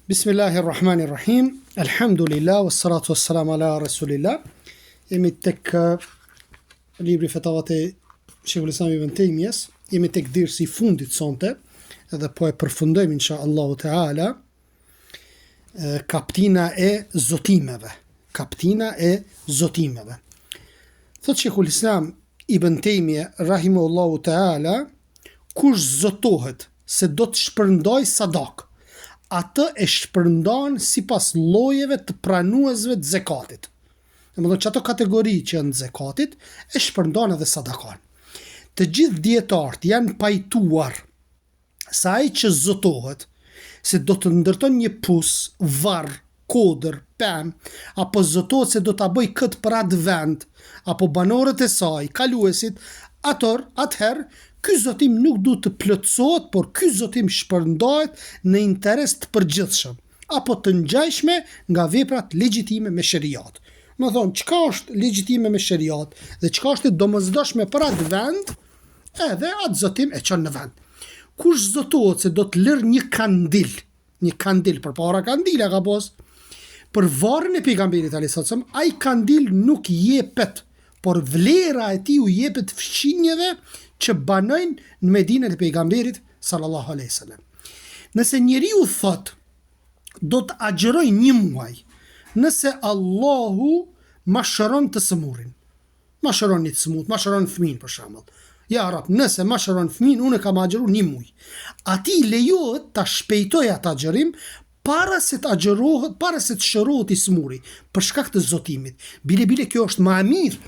Bismillahirrahmanirrahim. Alhamdulillah, wassalatu wassalamu ala rasulillah. Jemi tek libri Fetavat e Shekull Islam Ibn Tejmjes. Jemi tek dirsi I fundit sonte, edhe po e përfundojmë inshallah taala kaptina e zotimeve. Kaptina e zotimeve. Thot Shekull Islam Ibn Tejmje rahimahullahu taala, kush zotohet se do të shpërndoj sadak, atë e shpërndan sipas llojeve të pranuesve të zekatit. Domethënë që ato kategori që janë zekatit e shpërndan edhe sadakan. Të gjithë dietarët janë pajtuar se ai që zotohet se do të ndërton një pus, varr, kodër, pem, apo zotohet se do ta bëj këtë për atë vend, apo banorët e saj, kaluesit, atëherë ky zotim nuk duhet të plotësohet, por ky zotim shpërndahet në interes të përgjithshëm, apo të ngjajshme nga veprat legjitime me sheriat. Më thonë, çka është legjitime me sheriat dhe çka është e domosdoshme për atë vend, edhe atë zotim e çon në vend. Kush zotohet se do të lër një kandil përpara kandila ka pos, për varrin e pejgamberit alayhis salam, ai kandil nuk jepet, por vlera e tij u jepet fshinjeve që banojnë në Medinën e pejgamberit sallallahu alaihi wasallam. Nëse njeriu thot do të agjëroj një muaj, nëse Allahu ma shëron të sëmurin, ma shëron një të smut, ma shëron fëmin për shembull. Ja rab, nëse ma shëron fëmin, unë kam agjëruar një muaj. Atij lejohet ta shpejtoj atë agjërim para se të shërohet I smuri, për shkak të zotimit. Bile kjo është më e mirë,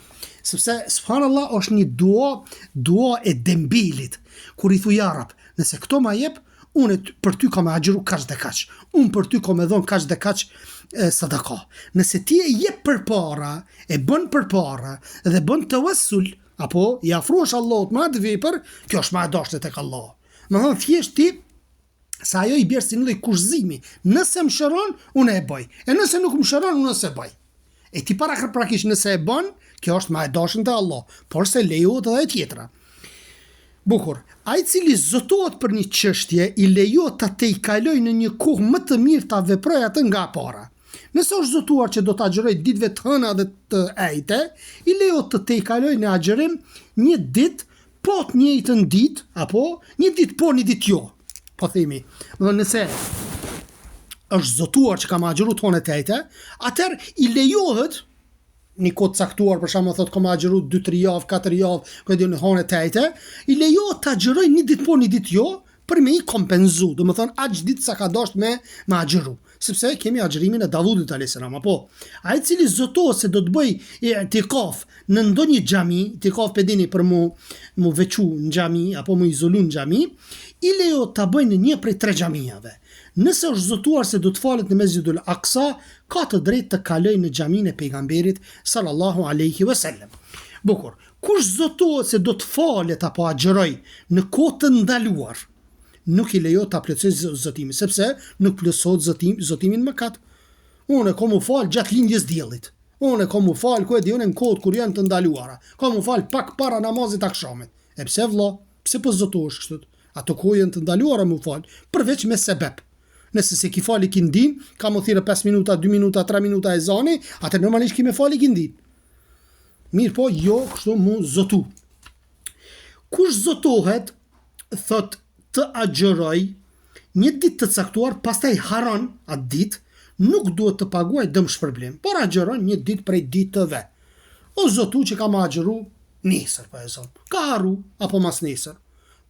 sepse subhanallah është një dua e dembilit, kur I thu ja rab, nëse këto ma jep, unë për ty kam agjëru kaq dhe kaq, unë për ty kam dhon kaq dhe kaq sadaka. Nëse ti e jep përpara, e bën përpara dhe bën tawassul, apo I afrohesh Allahut me atë vepër, kjo është më e dashur tek Allah. Më thon thjesht ti sa ajo I bjerë si në lloj kushëzimi. Nëse më shëron, unë e bëj. E nëse nuk më shëron, unë s'e bëj. E ti prakisht nëse e bën, kjo është më e dashur te Allah, por se lejohet edhe tjetra. Bukur, ai I cili zotohet për një çështje, I lejohet ta tejkaloj në një kohë më të mirë ta veproj atë nga para. Nëse është zotuar që do të agjëroj ditëve të hëna dhe të ejte, I lejohet të tejkaloj në agjërim një ditë, po të njëjtën ditë, apo një ditë po, një ditë jo. Po themi, nëse është zotuar që kam agjëruar tonë të ejte, atëherë I lejohet një kohë caktuar, për shembull thotë kam agjëruar 2-3 javë, 4 javë, ku diun honë të ejte, I lejohet të agjëroj një ditë po, një ditë jo, për me I kompenzu, domethënë aq ditë sa ka dashur me agjëru. Sepse kemi agjërimin e Davudit alayhis salam, apo ai I cili zotohet se do të bëj i'tikaf në ndonjë xhami, i'tikaf pedini për mu veçu në xhami apo mu izolu në xhami, I lejo ta bëj në një prej 3 xhamiave. Nëse është zotuar se do të falet në Mesjidul Aqsa, ka të drejtë të kalojë në xhamin e pejgamberit sallallahu alaihi wasallam. Bukur, kush zotohet se do të falet apo agjëroj në kohë të ndaluar, nuk I lejo ta plotësoj zotimin, sepse nuk plotësohet zotimin mëkat. Unë kam u fal gjatë lindjes diellit. Unë kam u fal ku e diun në kohët kur janë të ndaluara. Kam u fal pak para namazit akşamit. E pse vëlla? Pse po zotohesh kështu? Ato kohë janë të ndaluara më fal, përveç me sebeb. Nëse se ki fali kindin, ka më thirë 5 minuta, 2 minuta, 3 minuta e zani, atë normalisht ki me fali kindin. Mirë po, jo, kështu mu zotu. Kush zotohet, thot të agjëroj një ditë të caktuar, pastaj haron atë ditë, nuk duhet të paguaj dëm shpërblim, por agjëron një ditë prej ditëve. O zotu që ka më agjëru nesër, për e zonë, ka haru, apo mas nesër.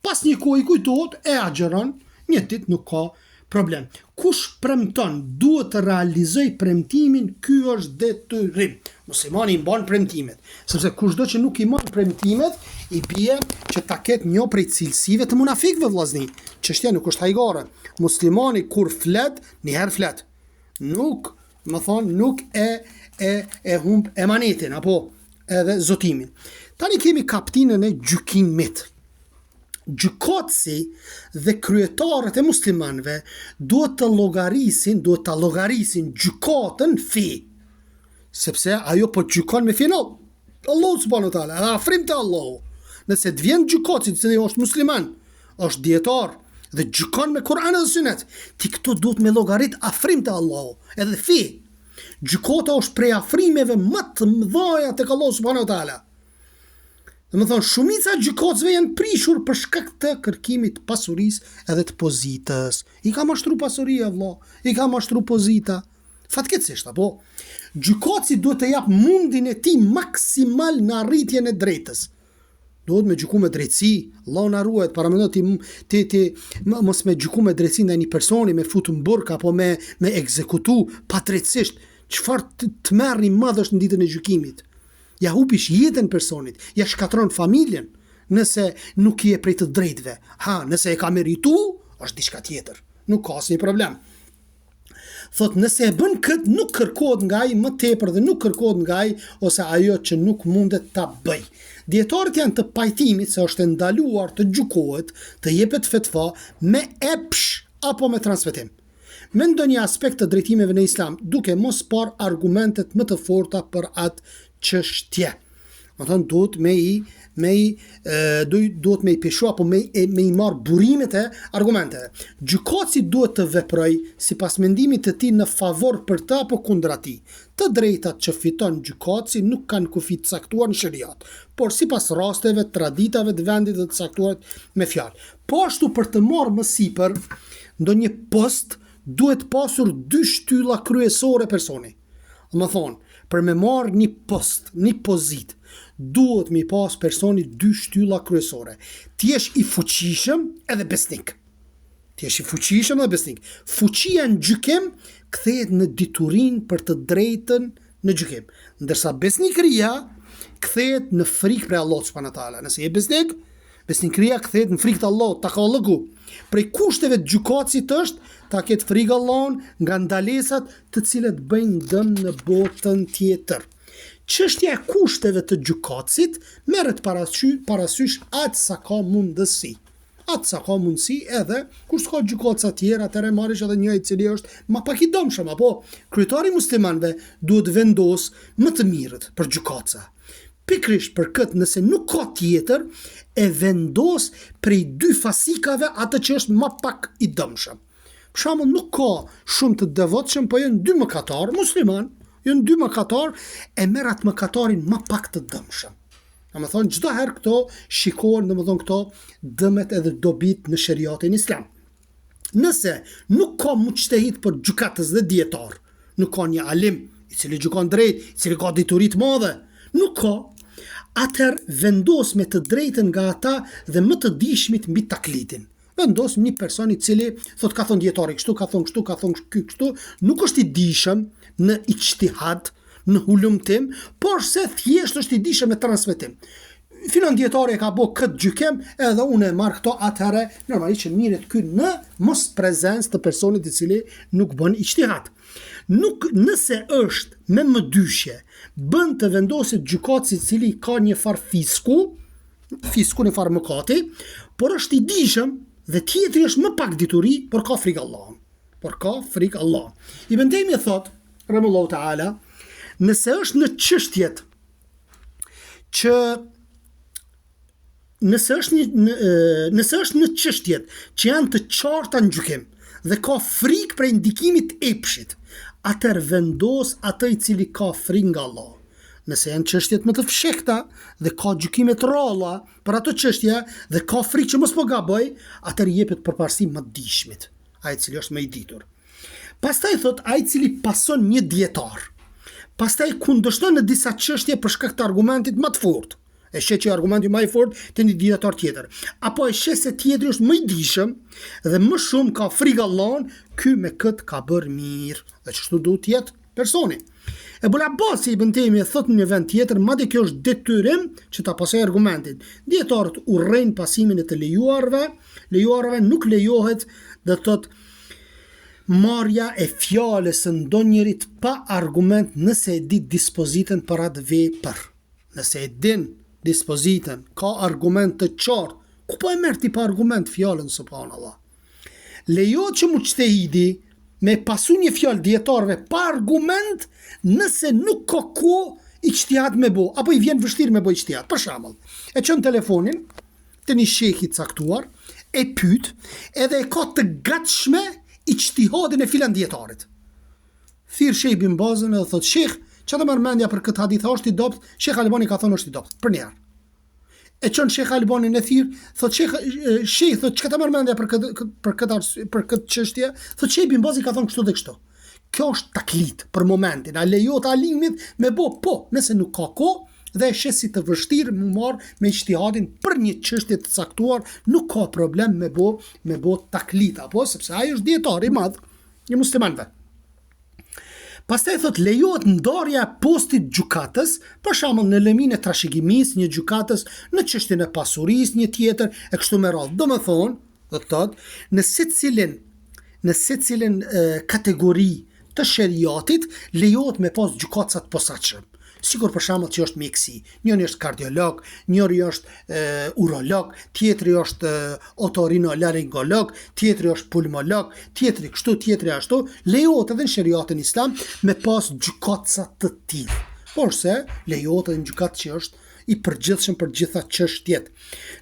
Pas një kohë I kujtohet e agjeron, një ditë nuk ka problem. Kush premton duhet të realizoj premtimin, ky është detyrim. Muslimani I mban premtimet, sepse kushdo që nuk I mban premtimet, I bie që ta ketë një prej cilësive të munafikëve vllazni. Çështja nuk është hajgare. Muslimani kur flet, një herë flet. Nuk e humb emanetin apo edhe zotimin. Tani kemi kaptinën e gjykimit. Gjykatësi dhe kryetarët e muslimanëve duhet ta llogarisin gjykatën fi, sepse ajo po gjykon me final. Allahu subhanahu wa taala, afrim te Allahu. Nëse të vjen gjykatësi, se është musliman, është dietar dhe gjykon me Kur'an dhe Sunet, ti këto duhet me llogarit afrim te Allahu, edhe fi. Gjykota është prej afrimeve më të mëdha tek Allahu subhanahu wa taala. Domethënë shumica e gjykatësve janë prishur për shkak të kërkimit të pasurisë edhe të pozitës. I ka mashtru pasuria vëlla, i ka mashtru pozita. Fatkeqësisht apo gjykatësi duhet të jap mundin e tij maksimal në arritjen e drejtës. Duhet me gjyku me drejtësi, Allahu na ruaj, para mendo ti mos me gjyku me drejtësi ndaj një personi, me futu në burg apo me ekzekutu patdrejtësisht. Çfarë të merrni madh është në ditën e gjykimit? Ja hupish jetën personit, ja shkatron familjen, nëse nuk je prej të drejtëve. Nëse e ka meritu, është diçka tjetër. Nuk ka asnjë problem. Thot nëse e bën kët, nuk kërkohet nga ai më tepër dhe nuk kërkohet nga ai ose ajo që nuk mundet ta bëj. Dietarët janë të pajtimit se është ndaluar të gjykohet, të jepet fetva me epsh apo me transmetim. Me ndonjë aspekt të drejtimeve në Islam, duke mos par argumentet më të forta për atë çështje. Do të thonë duhet me i peshu apo me i marr burimet e argumenteve. Gjykatësi duhet të veprojë sipas mendimit të tij në favor për të apo kundër atij. Të drejtat që fiton gjykatësi nuk kanë kufi të caktuar në shariat, por sipas rasteve, traditave të vendit dhe të caktuar me fjalë. Po ashtu për të marrë më sipër ndonjë post duhet pasur 2 shtylla kryesore personi. Më thonë, për me marrë një post, një pozit, duhet me pas personi 2 shtylla kryesore. Ti jesh i fuqishëm edhe besnik. Fuqia në gjykim kthehet në diturin për të drejtën në gjykim. Ndërsa besnikëria kthehet në frikë për Allah subhanahu wa taala. Nëse je besnik, besnikëria kthehet në frikë të Allahut, taqalluku. Prej kushteve të gjykatësit është ta ketë frikë Allahun nga ndalesat të cilat bëjnë dëm në botën tjetër. Çështja e kushteve të gjykatësit merret parasysh atë sa ka mundësi. Atë sa ka mundësi edhe kur s'ka gjykatësa të tjera, atëherë marrësh edhe një i cili është më pak i dëmshëm, apo kryetari i muslimanëve duhet vendos më të mirët për gjykatësa. Pikrisht për këtë, nëse nuk ka tjetër, e vendos prej 2 fasikave atë që është më pak i dëmshëm. Për shembull, nuk ka shumë të devotshëm, po janë 2 mëkatar musliman, janë 2 mëkatar, e merr atë mëkatarin më pak të dëmshëm. Domethënë çdo herë këto shikohen, domethënë këto dëmet edhe dobit në shariatin islam. Nëse nuk ka mujtehid për gjykatës dhe dietar, nuk ka një alim i cili gjykon drejt, i cili ka dituri të madhe, nuk ka, atëherë vendos me të drejtën nga ata dhe më të dishmit mbi taklidin. Vendos një person i cili thot ka thonë dietari kështu, ka thonë kështu, ka thonë kështu, nuk është i dishëm në ijtihad, në hulumtim, por se thjesht është i dishëm me transmetim. Filon dietari e ka bë këtë gjykim, edhe unë e marr këto, atëherë normalisht që mirët ky në mos prezencë të personit i cili nuk bën ijtihad. Nuk nëse është me mëdyshje, bën të vendosit gjykatësi i cili ka një far fisku një far mëkati, por është i dishëm dhe tjetri është më pak dituri, por ka frikë Allah. Ibn Taymi thot, rahimahullahu taala, nëse është në çështjet që nëse është në çështjet që janë të qarta në gjykim dhe ka frikë prej ndikimit epshit, atëherë vendos atë i cili ka frikë nga Allah. Nëse janë çështjet më të fshehta dhe ka gjykime të rralla për ato çështje dhe ka frikë që mos po gaboj, atëherë jepet përparësi më dishmit, ai i cili është më i ditur. Pastaj thot ai i cili pason një dietar. Pastaj kundërshton në disa çështje për shkak të argumentit më të fortë. E sheh që argumenti më i fortë te një dietar tjetër, apo e sheh se tjetri është më i dishëm dhe më shumë ka frikë Allahun, ky me kët ka bërë mirë. Dhe çështu duhet të jetë personi. Ebul Abbas ibn Taymi thot në një vend tjetër, madje kjo është detyrim që ta pasoj argumentin. Dietarët urrejnë pasimin e të lejuarve nuk lejohet, do të thotë marrja e fjalës së ndonjërit pa argument nëse e di dispozitën për atë vepër. Nëse e din dispozitën, ka argument të qartë, ku po e merr ti pa argument fjalën, subhanallah. Lejohet që mujtehidi me pasu një fjalë dietarëve pa argument nëse nuk ka kohë ijtihad me bo, apo i vjen vështirë me bo ijtihad. Për shembull, e çon telefonin te një sheh i caktuar, e pyet edhe e ka të gatshme ijtihadin e filan dietarit. Thirr Sheh Ibn Bazën edhe thot Sheh, çfarë merr mendja për këtë hadith, është i dopt? Sheh Albani ka thonë është i dopt. Për një herë. E çon Sheh Albani në thirr, thot Sheh thot çka ta merr mendja për këtë çështje? Thot Sheh Ibn Bazi ka thonë kështu dhe kështu. Kjo është taklit për momentin. A lejohet alimit me po, nëse nuk ka kohë dhe e shes si të vështirë më marr me ijtihadin për një çështje të caktuar, nuk ka problem me bo taklit, apo sepse ai është dietar i madh i muslimanëve. Pastaj thot lejohet ndarja e postit gjykatës, për shembull në lemin e trashëgimisë, një gjykatës në çështjen e pasurisë, një tjetër e kështu me radhë. Domethënë, do të thotë, në secilën kategori të sheriatit lejohet me pas gjykatësa të posaçëm. Sigur për shembull që është mjeksi, njëri është kardiolog, njëri është urolog, tjetri është otorinolaringolog, tjetri është pulmolog, tjetri kështu, tjetri ashtu, lejohet edhe në sheriatin islam me pas gjykatësa të tillë. Porse lejohet edhe në gjykatë që është i përgjithshëm për gjitha çështjet.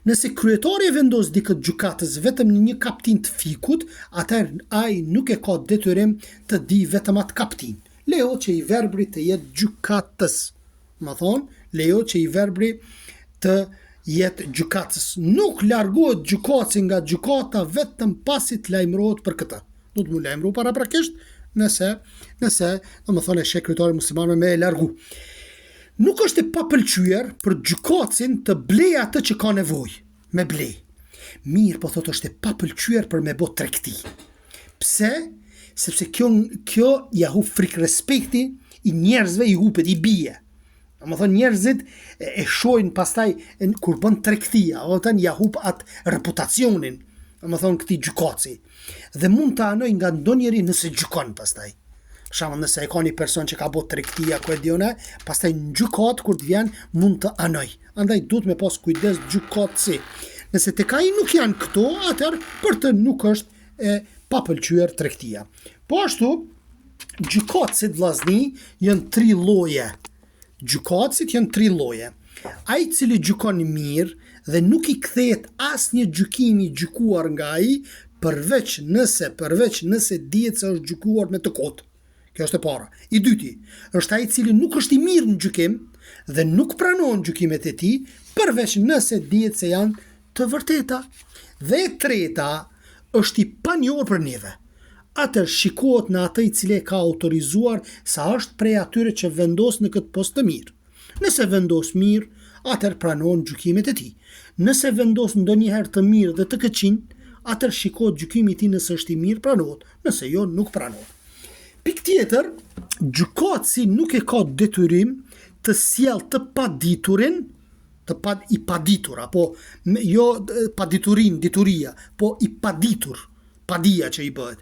Nëse kryetari e vendos dikë gjykatës vetëm në një kaptin të fikut, atëherë ai nuk e ka detyrim të di vetëm atë kaptin. Lejohet që i verbri të jetë gjykatës. Më thonë, lejohet që i verbri të jetë gjykatës. Nuk largohet gjykatësi nga gjykata vetëm pasi të lajmërohet për këtë. Do të mu lajmëru paraprakisht nëse domethënë sheh kryetari musliman me e largu. Nuk është e papëlqyer për gjykatësin të blej atë që ka nevojë me blej. Mirë, po thotë është e papëlqyer për me bë tregti. Pse? Sepse kjo ja hub frikë respekti i njerëzve, i hupet, i bie. Domethënë njerëzit e shohin pastaj kur bën tregtia, ose ja hub atë reputacionin, domethënë këtij gjykatësi. Dhe mund ta anoj nga ndonjëri nëse gjykon pastaj. Për shembull, nëse e ka një person që ka bërë tregtia ku e dione, pastaj në gjykat kur të vjen mund të anoj. Andaj duhet me pas kujdes gjykatësi. Nëse tek ai nuk janë këto, atëherë për të nuk është e papëlqyer tregtia. Po ashtu, gjykatësit vllazni janë 3 lloje. Gjykatësit janë 3 lloje. Ai i cili gjykon mirë dhe nuk i kthehet asnjë gjykim i gjykuar nga ai, përveç nëse dihet se është gjykuar me të kotë. Kjo është e para. I dyti, është ai i cili nuk është i mirë në gjykim dhe nuk pranon gjykimet e tij, përveç nëse dihet se janë të vërteta. Dhe e treta, është i panjohur për neve. Atër shikohet në atë i cili e ka autorizuar sa është prej atyre që vendos në këtë post të mirë. Nëse vendos mirë, atër pranon gjykimet e tij. Nëse vendos ndonjëherë të mirë dhe të këqij, atër shikohet gjykimi i tij nëse është i mirë pranohet, nëse jo nuk pranohet. Pikë tjetër, gjykatësi nuk e ka detyrim të sjellë të paditurin, i paditur, apo jo paditurin, dituria, po i paditur, padia që i bëhet.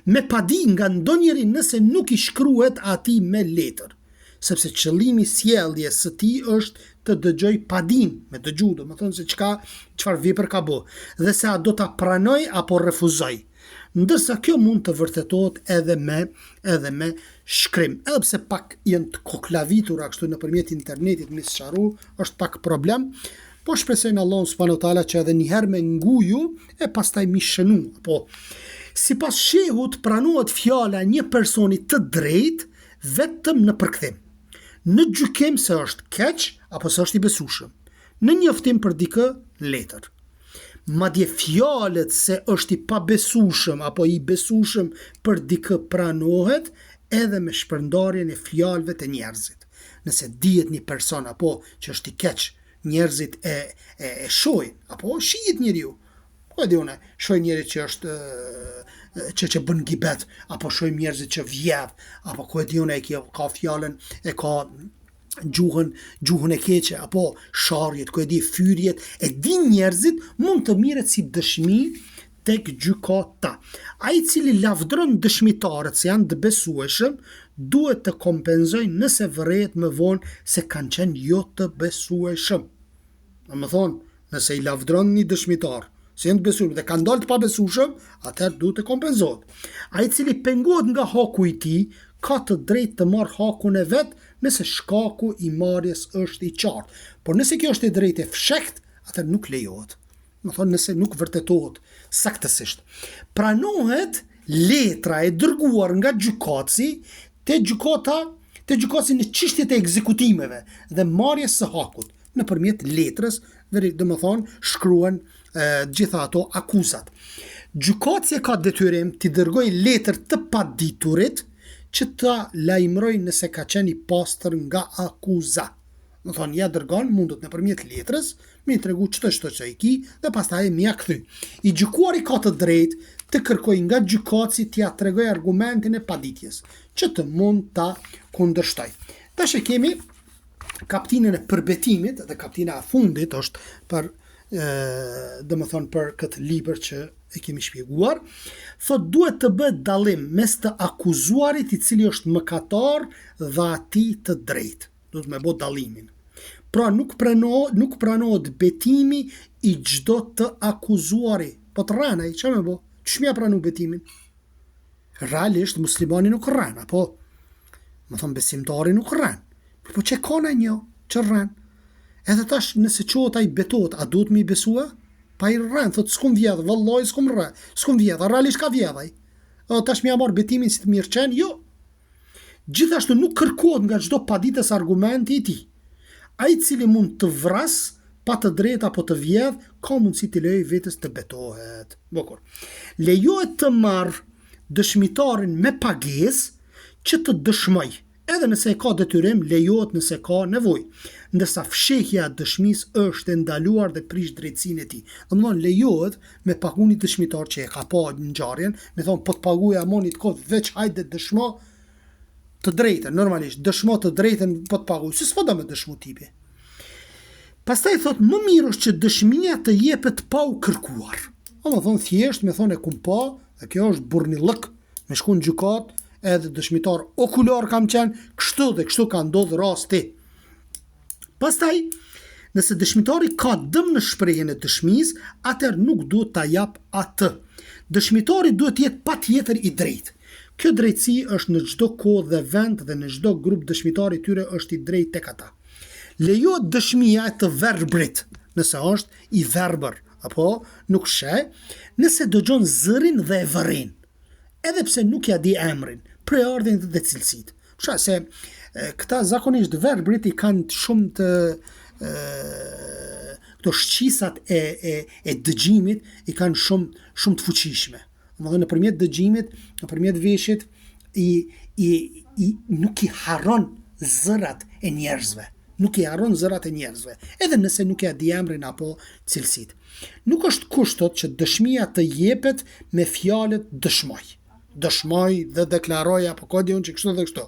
Me padi nga ndonjëri nëse nuk i shkruhet atij me letër, sepse qëllimi sjelljes së tij është të dëgjoj padin, me dëgju, domethënë se çfarë vepër ka bë, dhe se a do ta pranoj apo refuzoj. Ndërsa kjo mund të vërtetohet edhe me shkrim. Edhe pse pak janë të koklavitura kështu nëpërmjet internetit me sqaru, është pak problem, po shpresojnë Allahun subhanahu wa taala që edhe një herë me nguju e pastaj mi shënu. Po sipas shehut pranohet fjala një personi të drejtë vetëm në përkthim. Në gjykim se është keq apo se është i besueshëm. Në njoftim për dikë letër. Madje fjalët se është i pabesueshëm apo i besueshëm për dikë pranohet edhe me shpërndarjen e fjalëve të njerëzit. Nëse dihet një person apo që është i keq, njerëzit e shohin apo shihet njeriu. Po di unë, shohin njëri që është që bën gibet, apo shohim njerëzit që vjedh, apo ku e di unë ka fjalën, e ka gjuhën e keqe, apo sharjet, ku e di fyrjet, e di njerëzit mund të mirret si dëshmi tek gjykata. Ai i cili lavdron dëshmitarët se janë të besueshëm, duhet të kompenzojnë nëse vërejt më vonë se kanë qenë jo të besueshëm. Domethënë, nëse i lavdron një dëshmitar se janë të besueshëm dhe kanë dalë të pabesueshëm, atëherë duhet të kompenzohet. Ai i cili pengohet nga haku i tij, ka të drejtë të marrë hakun e vet nëse shkaku i marrjes është i qartë. Por nëse kjo është e drejtë e fshehtë, atëherë nuk lejohet. më thonë nëse nuk vërtetohet saktësisht. Pranohet letra e dërguar nga gjykatësi te gjykatësi në çështjet e ekzekutimeve dhe marrjes së hakut nëpërmjet letrës, dhe më thonë shkruan gjitha ato akuzat. Gjykatësi ka detyrim të dërgoj letër të paditurit që ta lajmëroj nëse ka qenë i pastër nga akuza. Më thonë, ja dërgon mundot nëpërmjet letrës, mi tregu çdo që i ki dhe pastaj mi ja kthy. I gjykuari ka të drejtë të kërkoj nga gjykatësi t'ia tregoj argumentin e paditjes, që të mund ta kundërshtoj. Tash e kemi kaptinën e përbetimit dhe kaptina e fundit është për domethënë për këtë libër që e kemi shpjeguar, thot duhet të bëhet dallim mes të akuzuarit i cili është mëkatar dhe atij të drejtë. Duhet me bë dallimin. Pra nuk pranohet betimi i çdo të akuzuari. Po të rana i çfarë me bë? Ç'mja pranu betimin? Realisht muslimani nuk rran, apo më thon besimtari nuk rran. Po çe kanë një që rran? Edhe tash nëse qohet ai betohet, a duhet me i besua? Pa i rran, thot s'kum vjedh, vallahi s'kum rran, s'kum vjedh, realisht ka vjedh ai. O tash më marr betimin si të mirë qen, jo. Gjithashtu nuk kërkohet nga çdo paditës argumenti i tij. Ai i cili mund të vras pa të drejtë apo të vjedh, ka mundësi të lejë vetes të betohet. Bukur. Lejohet të marr dëshmitarin me pagesë që të dëshmoj. Edhe nëse ka detyrim, lejohet nëse ka nevojë. Ndërsa fshehja e dëshmisë është e ndaluar dhe prish drejtsinë e tij. Domthonë lejohet me pagu një dëshmitar që e ka pa ngjarjen, me thonë po të paguaj amonit kot veç hajde dëshmo të drejtën, normalisht dëshmo të drejtën po të paguaj. Si s'po do me dëshmu tipi. Pastaj thot më mirë është që dëshmia të jepet pa u kërkuar. O më thonë thjesht me thonë e kum pa, dhe kjo është burnillëk, me shku në gjykat, edhe dëshmitar okular kam qenë, kështu dhe kështu ka ndodhur rasti. Pastaj, nëse dëshmitari ka dëm në shprehjen e dëshmisë, atëherë nuk duhet ta jap atë. Dëshmitari duhet të jetë patjetër i drejtë. Kjo drejtësi është në çdo kohë dhe vend dhe në çdo grup dëshmitari i tyre është i drejtë tek ata. Lejohet dëshmia e të verbrit, nëse është i verbër, apo nuk sheh, nëse dëgjon zërin dhe e vërin, edhe pse nuk ja di emrin, preordin dhe cilësitë. Pra se këta zakonisht verbrit i kanë shumë të këto shqisat e dëgjimit i kanë shumë të fuqishme. Domethënë nëpërmjet dëgjimit, nëpërmjet veshit nuk i harron zërat e njerëzve. Nuk i harron zërat e njerëzve, edhe nëse nuk ja di emrin apo cilësitë. Nuk është kushtot që dëshmia të jepet me fjalët dëshmoj dhe deklaroj apo ka diun që kështu dhe kështu.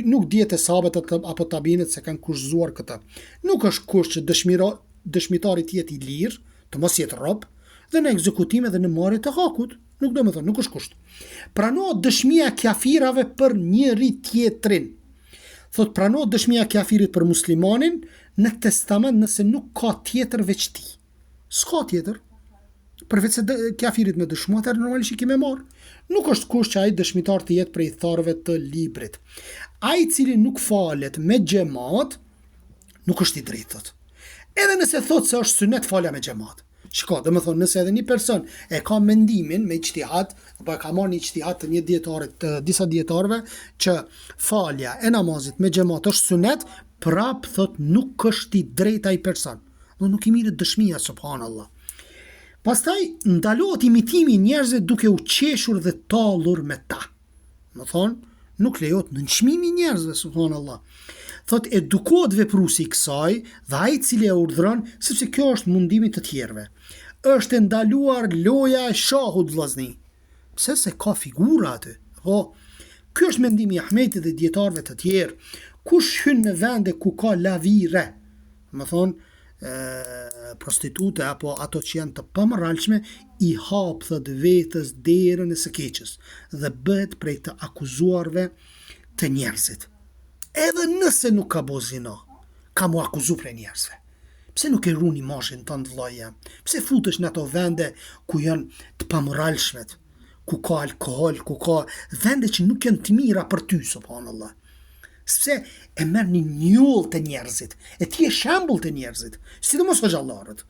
Nuk dihet e sabet apo tabinet se kanë kushzuar këtë. Nuk është kusht që dëshmitari të jetë i lirë, të mos jetë rob, dhe në ekzekutime dhe në marrje të hakut. Nuk është kusht. Pranohet dëshmia e kafirave për njëri tjetrin. Thot pranohet dëshmia e kafirit për muslimanin në testament nëse nuk ka tjetër veç ti. S'ka tjetër. Përveç se kafirit me dëshmu, atëherë normalisht i kemi marr. Nuk është kusht që ai dëshmitar të jetë prej tharëve të librit. Ai i cili nuk falet me xhamat, nuk është i drejtë thot. Edhe nëse thot se është sunet falja me xhamat. Shiko, dhe më thonë, nëse edhe një person e ka mendimin me ijtihad, apo e ka marrë një ijtihad të një dietarit, të disa dietarëve, që falja e namazit me xhamat është sunet, prap thot nuk është i drejtë ai person. Nuk i mirë dëshmia, subhanallah. Pastaj ndalohet imitimi i njerëzve duke u qeshur dhe tallur me ta. Më thonë, nuk lejohet nënçmimi i njerëzve, subhanallah. Thot edukohet vepruesi i kësaj dhe ai i cili e urdhëron, sepse kjo është mundimi të tjerëve. Është e ndaluar loja e shahut vllazni. Pse se ka figura aty? Po, ky është mendimi i Ahmetit dhe dietarëve të tjerë. Kush hyn në vende ku ka lavire, më thonë, prostitute apo ato që janë të pamoralshme, i hap thot vetës derën e së keqes dhe bëhet prej të akuzuarve të njerëzit. Edhe nëse nuk ka bo zina, ka mu akuzu prej njerëzve. Pse nuk e runi mashin tënd vllaja? Pse futesh në ato vende ku janë të pamoralshmet, ku ka alkohol, ku ka vende që nuk janë të mira për ty, subhanallah. Sepse e merr një njoll të njerëzit, e ti e shembull të njerëzit, sidomos xhallarët.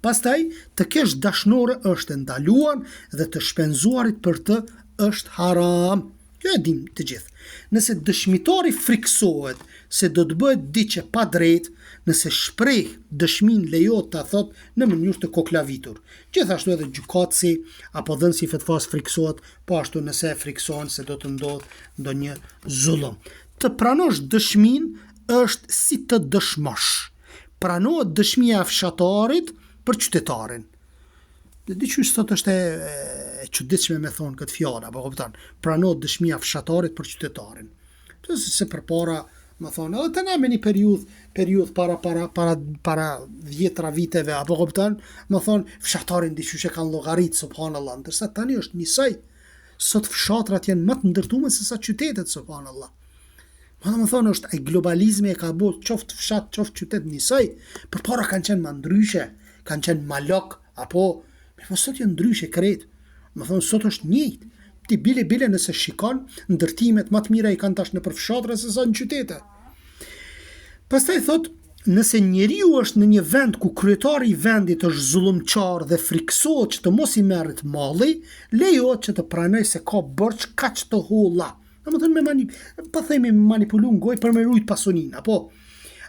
Pastaj, të kesh dashnore është ndaluar dhe të shpenzuarit për të është haram. Kjo e dim të gjithë. Nëse dëshmitari friksohet se do të bëhet diçka pa drejt, nëse shpreh dëshmin lejohet ta thot në mënyrë të koklavitur. Gjithashtu edhe gjykatësi apo dhënësi i fetvas friksohet, po ashtu nëse friksohen se do të ndodhë ndonjë zullum. Të pranosh dëshmin është si të dëshmosh. Pranohet dëshmia e fshatarit për qytetarin. Dhe diqysh sot është e çuditshme me thonë këtë fjalë, apo kupton? Pranohet dëshmia e fshatarit për qytetarin. Se përpara, më thonë, edhe të na me një periudhë para 10 viteve, apo kupton? Më thonë, fshatarin diqysh e kanë llogarit, subhanallahu, ndërsa tani është njësoj. Sot fshatrat janë më të ndërtuar se sa qytetet, subhanallahu. Më thonë, është ai globalizmi e ka bërë qoftë fshat, qoftë qytet njësoj. Përpara kanë qenë më ndryshe, kanë qenë më lok, apo po sot janë ndryshe krejt. Më thonë, sot është njëjtë. Ti bile nëse shikon, ndërtimet më të mira i kanë tash në për fshatra se sa në qytete. Pastaj thot, nëse njeriu është në një vend ku kryetari i vendit është zullumçar dhe friksohet që të mos i merret malli, lejohet që të pranoj se ka borxh kaq të holla. Domethënë po themi manipulon gojë për me rujt pasuninë,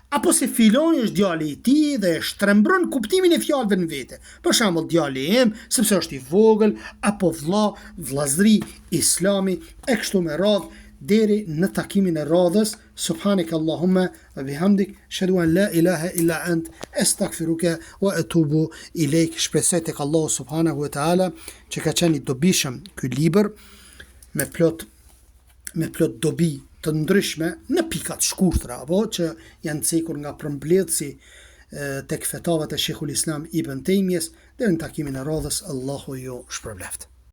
apo se filoni është djali i tij dhe e shtrembron kuptimin e fjalëve në vete. Për shembull, djali im, sepse është i vogël, apo vllazëri, islami, e kështu me radhë, deri në takimin e radhës. Subhanak Allahumma wa bihamdik, ashhadu an la ilaha illa ant, astaghfiruka wa atubu ilejk. Shpresoj tek Allahu subhanahu wa taala që ka qenë i dobishëm ky libër me plot dobi të ndryshme në pikat shkurtra, apo që janë cekur nga përmbledhësi tek fetavat e Sheikhul Islam Ibn Taymiyes. Deri në takimin e radhës, Allahu ju shpërbleft.